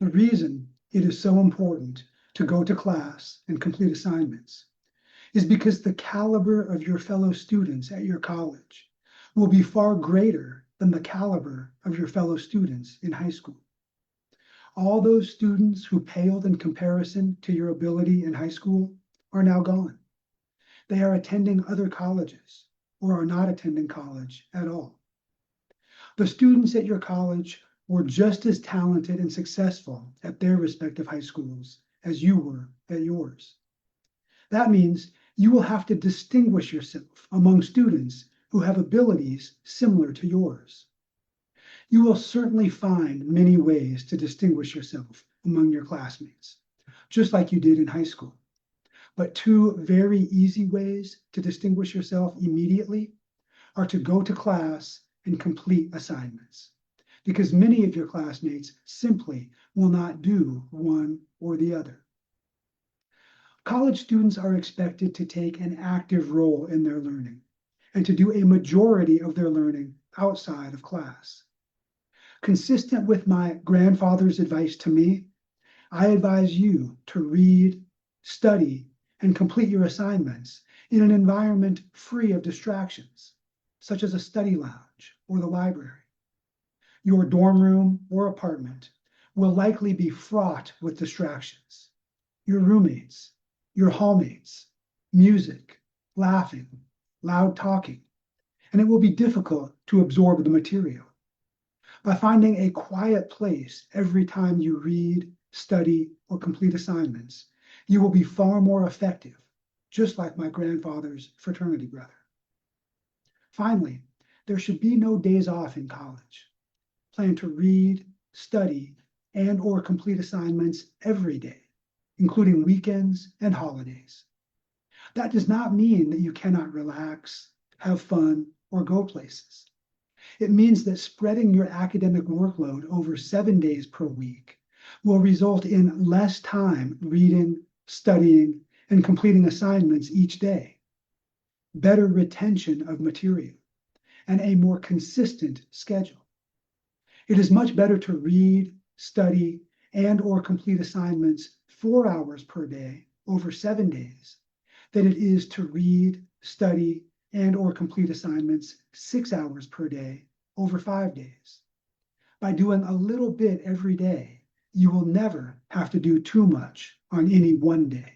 The reason it is so important to go to class and complete assignments is because the caliber of your fellow students at your college will be far greater than the caliber of your fellow students in high school. All those students who paled in comparison to your ability in high school are now gone. They are attending other colleges or are not attending college at all. The students at your college were just as talented and successful at their respective high schools as you were at yours. That means you will have to distinguish yourself among students who have abilities similar to yours. You will certainly find many ways to distinguish yourself among your classmates, just like you did in high school. But two very easy ways to distinguish yourself immediately are to go to class and complete assignments, because many of your classmates simply will not do one or the other. College students are expected to take an active role in their learning and to do a majority of their learning outside of class. Consistent with my grandfather's advice to me, I advise you to read, study, and complete your assignments in an environment free of distractions, such as a study lounge or the library. Your dorm room or apartment will likely be fraught with distractions. Your roommates, your hallmates, music, laughing, loud talking, and it will be difficult to absorb the material. By finding a quiet place every time you read, study, or complete assignments, you will be far more effective, just like my grandfather's fraternity brother. Finally, there should be no days off in college. Plan to read, study, and or complete assignments every day, including weekends and holidays. That does not mean that you cannot relax, have fun, or go places. It means that spreading your academic workload over 7 days per week will result in less time reading, studying, and completing assignments each day, better retention of material, and a more consistent schedule. It is much better to read, study, and or complete assignments 4 hours per day over 7 days than it is to read, study, and or complete assignments 6 hours per day over 5 days. By doing a little bit every day, you will never have to do too much on any one day.